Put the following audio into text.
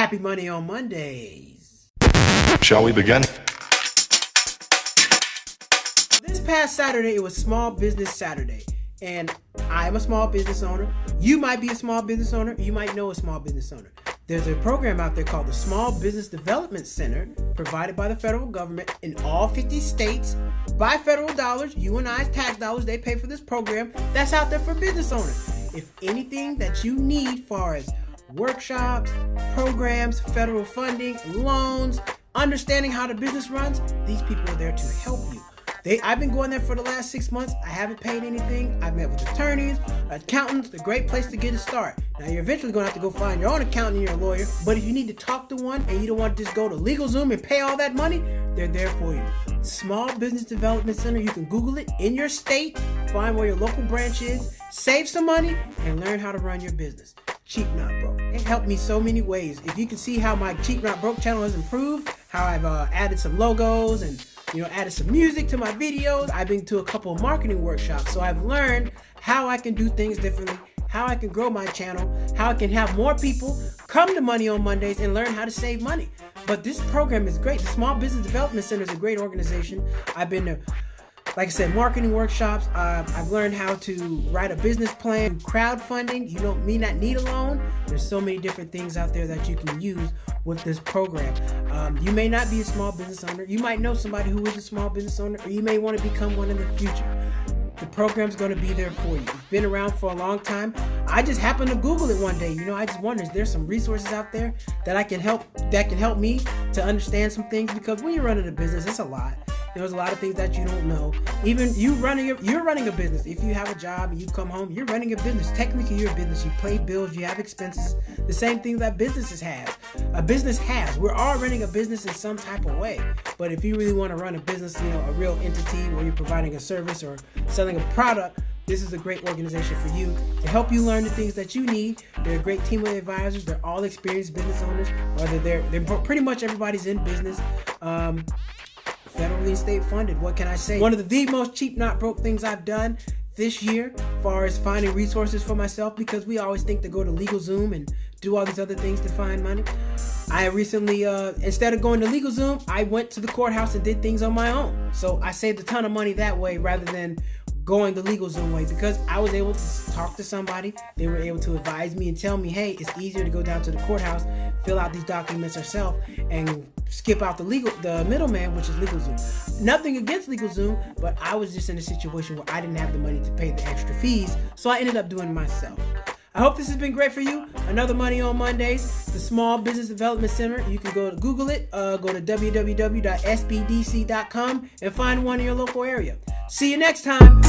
Happy Money on Mondays. Shall we begin? This past Saturday, it was Small Business Saturday, and I'm a small business owner. You might be a small business owner. You might know a small business owner. There's a program out there called the Small Business Development Center, provided by the federal government in all 50 states by federal dollars. You and I's tax dollars, they pay for this program that's out there for business owners. If anything that you need far as workshops, programs, federal funding, loans, understanding how the business runs, these people are there to help you. I've been going there for the last 6 months. I haven't paid anything. I've met with attorneys, accountants. A great place to get a start. Now, you're eventually going to have to go find your own accountant and your lawyer, but if you need to talk to one and you don't want to just go to LegalZoom and pay all that money, they're there for you. Small Business Development Center, you can Google it in your state, find where your local branch is, save some money, and learn how to run your business. Cheap Not Broke. It helped me so many ways. If you can see how my Cheap Not Broke channel has improved, how I've added some logos and added some music to my videos. I've been to a couple of marketing workshops, so I've learned how I can do things differently, how I can grow my channel, how I can have more people come to Money on Mondays and learn how to save money. But this program is great. The Small Business Development Center is a great organization. I've been to, like I said, marketing workshops. I've learned how to write a business plan, crowdfunding. You don't not need a loan. There's so many different things out there that you can use with this program. You may not be a small business owner. You might know somebody who is a small business owner, or you may want to become one in the future. The program's going to be there for you. It's been around for a long time. I just happened to Google it one day. I just wondered, is there some resources out there that can help me to understand some things? Because when you're running a business, it's a lot. There's a lot of things that you don't know. Even you're running a business. If you have a job and you come home, you're running a business. Technically, you're a business. You pay bills. You have expenses. The same thing that businesses have. A business has. We're all running a business in some type of way. But if you really want to run a business, a real entity where you're providing a service or selling a product, this is a great organization for you to help you learn the things that you need. They're a great team of advisors. They're all experienced business owners. Whether they're pretty much everybody's in business. Federally and state funded. What can I say? One of the most cheap, not broke things I've done this year, as far as finding resources for myself, because we always think to go to LegalZoom and do all these other things to find money. I recently, instead of going to LegalZoom, I went to the courthouse and did things on my own. So I saved a ton of money that way rather than going the LegalZoom way, because I was able to talk to somebody. They were able to advise me and tell me, hey, it's easier to go down to the courthouse, fill out these documents yourself, and skip out the middleman, which is LegalZoom. Nothing against LegalZoom, but I was just in a situation where I didn't have the money to pay the extra fees, so I ended up doing it myself. I hope this has been great for you. Another Money on Mondays, the Small Business Development Center. You can go to Google it, go to www.sbdc.com and find one in your local area. See you next time.